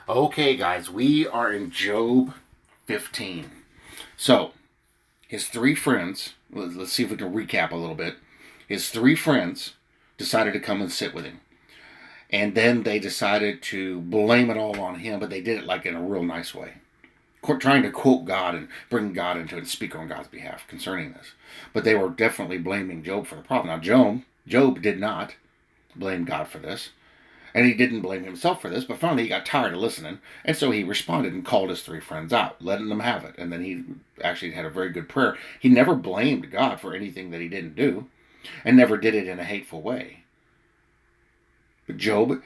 Okay, guys, we are in Job 15. So, his three friends, let's see if we can recap a little bit. His three friends decided to come and sit with him. And then they decided to blame it all on him, but they did it like in a real nice way. Trying to quote God and bring God into it and speak on God's behalf concerning this. But they were definitely blaming Job for the problem. Now, Job did not blame God for this. And he didn't blame himself for this, but finally he got tired of listening, and so he responded and called his three friends out, letting them have it. And then he actually had a very good prayer. He never blamed God for anything that he didn't do, and never did it in a hateful way. But Job,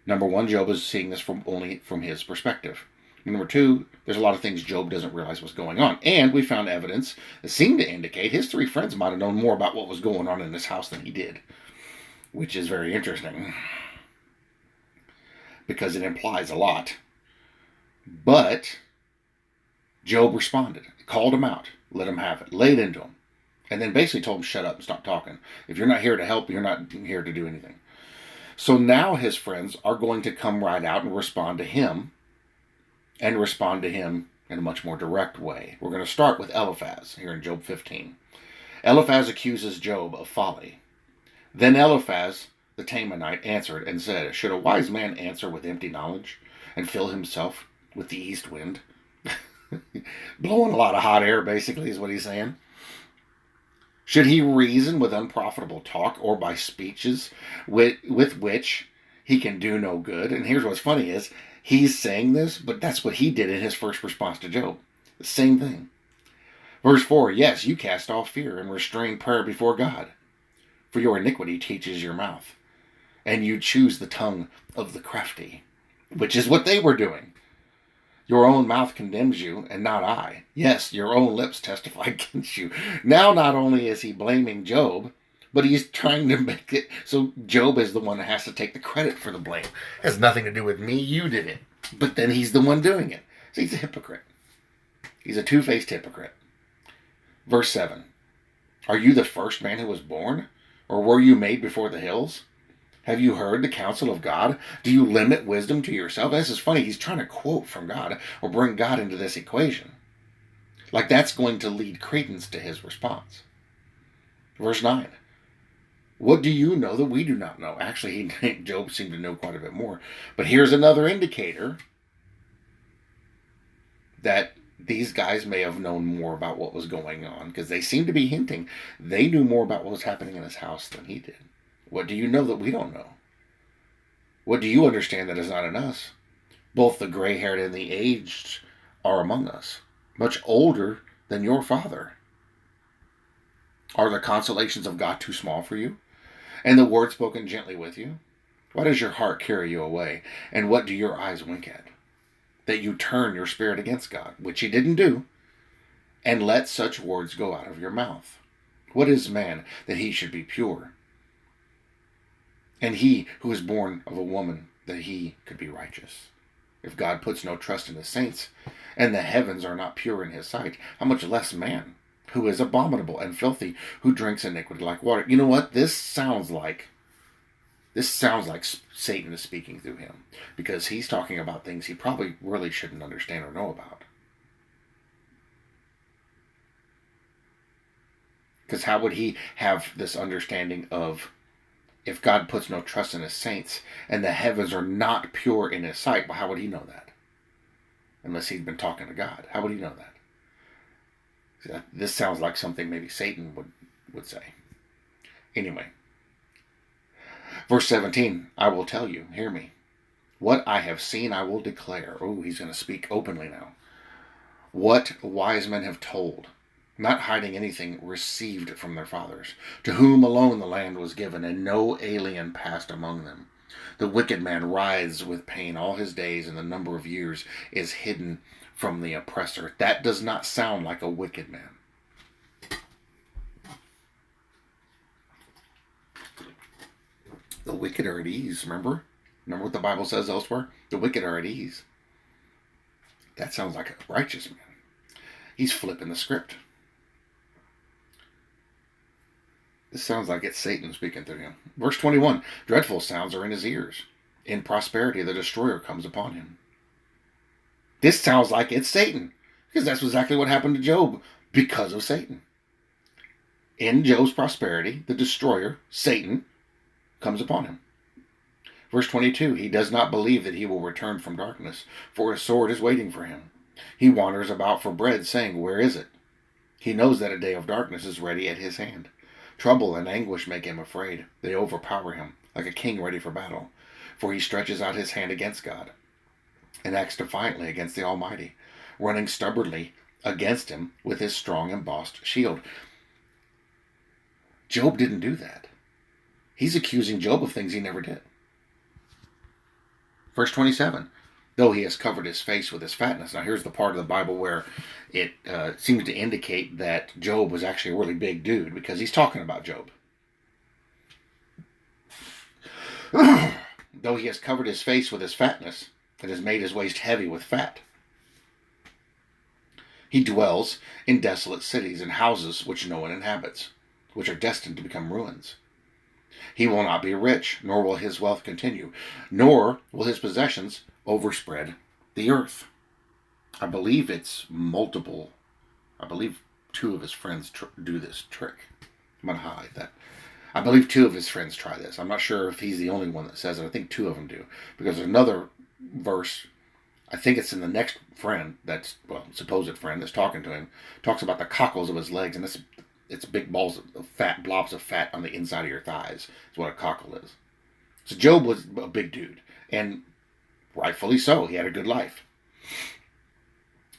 number one, Job is seeing this only from his perspective. Number two, there's a lot of things Job doesn't realize what's going on. And we found evidence that seemed to indicate his three friends might have known more about what was going on in this house than he did, which is very interesting, because it implies a lot. But Job responded, called him out, let him have it, laid into him, and then basically told him, shut up and stop talking. If you're not here to help, you're not here to do anything. So now his friends are going to come right out and respond to him, and respond to him in a much more direct way. We're going to start with Eliphaz here in Job 15. Eliphaz accuses Job of folly. Then Eliphaz the Temanite answered and said, should a wise man answer with empty knowledge and fill himself with the east wind? Blowing a lot of hot air, basically, is what he's saying. Should he reason with unprofitable talk, or by speeches with which he can do no good? And here's what's funny is, he's saying this, but that's what he did in his first response to Job. The same thing. Verse 4, yes, you cast off fear and restrain prayer before God, for your iniquity teaches your mouth, and you choose the tongue of the crafty, which is what they were doing. Your own mouth condemns you, and not I. Yes, your own lips testify against you. Now not only is he blaming Job, but he's trying to make it so Job is the one that has to take the credit for the blame. It has nothing to do with me, you did it. But then he's the one doing it. So he's a hypocrite. He's a two-faced hypocrite. Verse 7. Are you the first man who was born? Or were you made before the hills? Have you heard the counsel of God? Do you limit wisdom to yourself? This is funny. He's trying to quote from God or bring God into this equation. Like that's going to lead credence to his response. Verse 9. What do you know that we do not know? Actually, Job seemed to know quite a bit more. But here's another indicator that these guys may have known more about what was going on, because they seem to be hinting they knew more about what was happening in his house than he did. What do you know that we don't know? What do you understand that is not in us? Both the gray-haired and the aged are among us, much older than your father. Are the consolations of God too small for you? And the word spoken gently with you? Why does your heart carry you away? And what do your eyes wink at? That you turn your spirit against God, which he didn't do, and let such words go out of your mouth. What is man that he should be pure? And he who is born of a woman, that he could be righteous. If God puts no trust in his saints, and the heavens are not pure in his sight, how much less man, who is abominable and filthy, who drinks iniquity like water? You know what? This sounds like Satan is speaking through him, because he's talking about things he probably really shouldn't understand or know about. Because how would he have this understanding of, if God puts no trust in his saints and the heavens are not pure in his sight, well, how would he know that? Unless he'd been talking to God. How would he know that? This sounds like something maybe Satan would say. Anyway. Verse 17, I will tell you, hear me. What I have seen I will declare. Oh, he's going to speak openly now. What wise men have told, not hiding anything received from their fathers, to whom alone the land was given, and no alien passed among them. The wicked man writhes with pain all his days, and the number of years is hidden from the oppressor. That does not sound like a wicked man. The wicked are at ease, remember? Remember what the Bible says elsewhere? The wicked are at ease. That sounds like a righteous man. He's flipping the script. This sounds like it's Satan speaking through him. Verse 21, dreadful sounds are in his ears. In prosperity the destroyer comes upon him. This sounds like it's Satan, because that's exactly what happened to Job because of Satan. In Job's prosperity, the destroyer, Satan, comes upon him. Verse 22, he does not believe that he will return from darkness, for his sword is waiting for him. He wanders about for bread, saying, where is it? He knows that a day of darkness is ready at his hand. Trouble and anguish make him afraid. They overpower him, like a king ready for battle. For he stretches out his hand against God, and acts defiantly against the Almighty, running stubbornly against him with his strong embossed shield. Job didn't do that. He's accusing Job of things he never did. Verse 27, though he has covered his face with his fatness. Now here's the part of the Bible where it seems to indicate that Job was actually a really big dude, because he's talking about Job. Though he has covered his face with his fatness, and has made his waist heavy with fat. He dwells in desolate cities and houses which no one inhabits, which are destined to become ruins. He will not be rich, nor will his wealth continue, nor will his possessions overspread the earth. I believe it's multiple. I believe two of his friends do this trick. I'm going to highlight that. I believe two of his friends try this. I'm not sure if he's the only one that says it. I think two of them do. Because there's another verse, I think it's in the next friend, that's, well, supposed friend that's talking to him, talks about the cockles of his legs, and it's big balls of fat, blobs of fat on the inside of your thighs, is what a cockle is. So Job was a big dude, and rightfully so. He had a good life.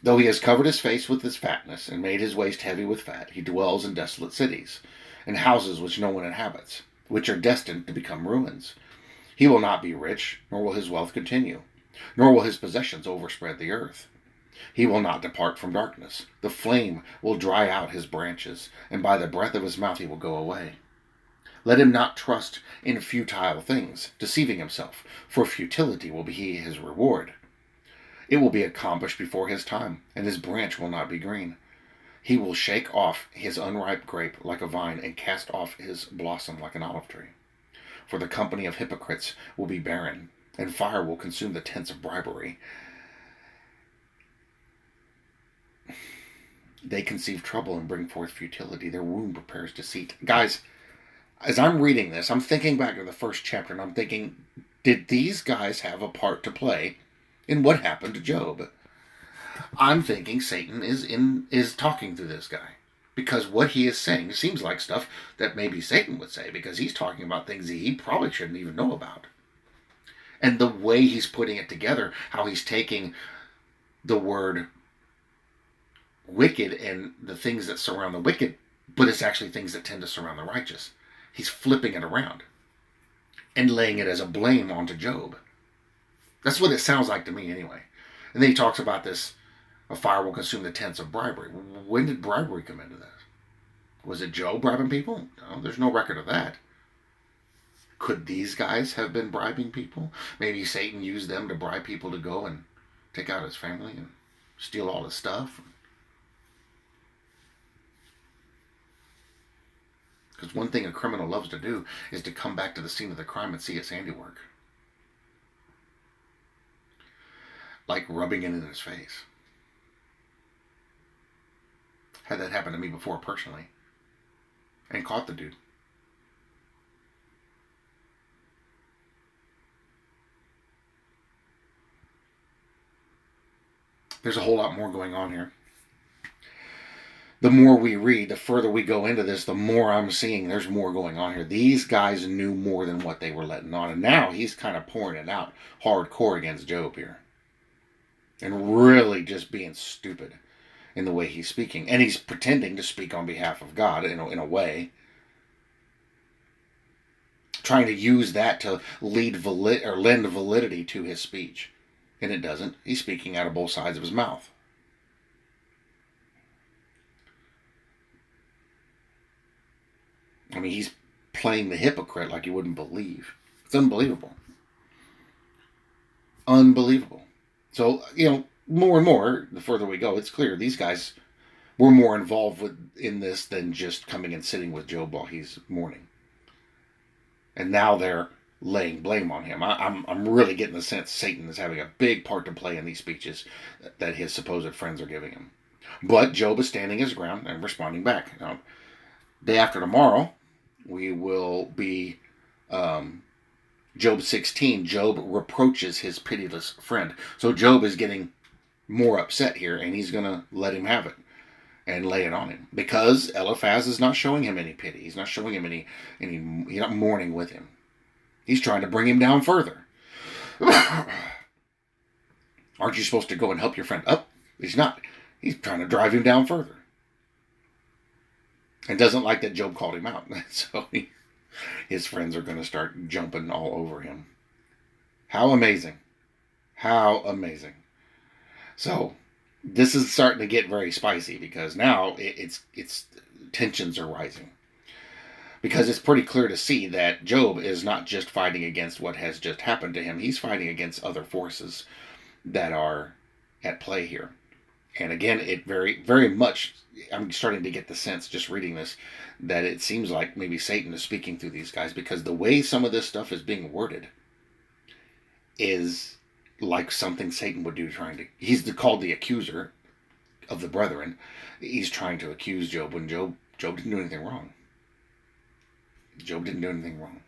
Though he has covered his face with his fatness, and made his waist heavy with fat, he dwells in desolate cities, in houses which no one inhabits, which are destined to become ruins. He will not be rich, nor will his wealth continue, nor will his possessions overspread the earth. He will not depart from darkness. The flame will dry out his branches, and by the breath of his mouth he will go away. Let him not trust in futile things, deceiving himself, for futility will be his reward. It will be accomplished before his time, and his branch will not be green. He will shake off his unripe grape like a vine, and cast off his blossom like an olive tree. For the company of hypocrites will be barren, and fire will consume the tents of bribery. They conceive trouble and bring forth futility. Their womb prepares deceit. Guys, as I'm reading this, I'm thinking back to the first chapter, and I'm thinking, did these guys have a part to play in what happened to Job? I'm thinking Satan is talking to this guy, because what he is saying seems like stuff that maybe Satan would say, because he's talking about things he probably shouldn't even know about. And the way he's putting it together, how he's taking the word wicked and the things that surround the wicked, but it's actually things that tend to surround the righteous. He's flipping it around and laying it as a blame onto Job. That's what it sounds like to me anyway. And then he talks about this, a fire will consume the tents of bribery. When did bribery come into this? Was it Job bribing people? No, there's no record of that. Could these guys have been bribing people? Maybe Satan used them to bribe people to go and take out his family and steal all his stuff. Because one thing a criminal loves to do is to come back to the scene of the crime and see its handiwork. Like rubbing it in his face. Had that happen to me before personally. And caught the dude. There's a whole lot more going on here. The more we read, the further we go into this, the more I'm seeing there's more going on here. These guys knew more than what they were letting on. And now he's kind of pouring it out hardcore against Job here. And really just being stupid in the way he's speaking. And he's pretending to speak on behalf of God in a way. Trying to use that to lend validity to his speech. And it doesn't. He's speaking out of both sides of his mouth. I mean, he's playing the hypocrite like you wouldn't believe. It's unbelievable. Unbelievable. So, more and more, the further we go, it's clear these guys were more involved in this than just coming and sitting with Job while he's mourning. And now they're laying blame on him. I'm really getting the sense Satan is having a big part to play in these speeches that his supposed friends are giving him. But Job is standing his ground and responding back. Now, day after tomorrow, we will be Job 16. Job reproaches his pitiless friend. So Job is getting more upset here, and he's going to let him have it and lay it on him because Eliphaz is not showing him any pity. He's not showing him any he's not mourning with him. He's trying to bring him down further. Aren't you supposed to go and help your friend up? He's not. He's trying to drive him down further. And doesn't like that Job called him out. So his friends are going to start jumping all over him. How amazing. How amazing. So this is starting to get very spicy because now it's tensions are rising. Because it's pretty clear to see that Job is not just fighting against what has just happened to him. He's fighting against other forces that are at play here. And again, it very, very much, I'm starting to get the sense just reading this, that it seems like maybe Satan is speaking through these guys because the way some of this stuff is being worded is like something Satan would do he's called the accuser of the brethren. He's trying to accuse Job when Job didn't do anything wrong. Job didn't do anything wrong.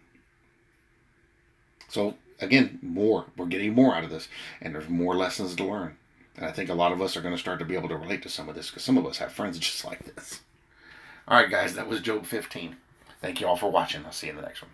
So, again, we're getting more out of this, and there's more lessons to learn. And I think a lot of us are going to start to be able to relate to some of this, because some of us have friends just like this. All right, guys, that was Job 15. Thank you all for watching. I'll see you in the next one.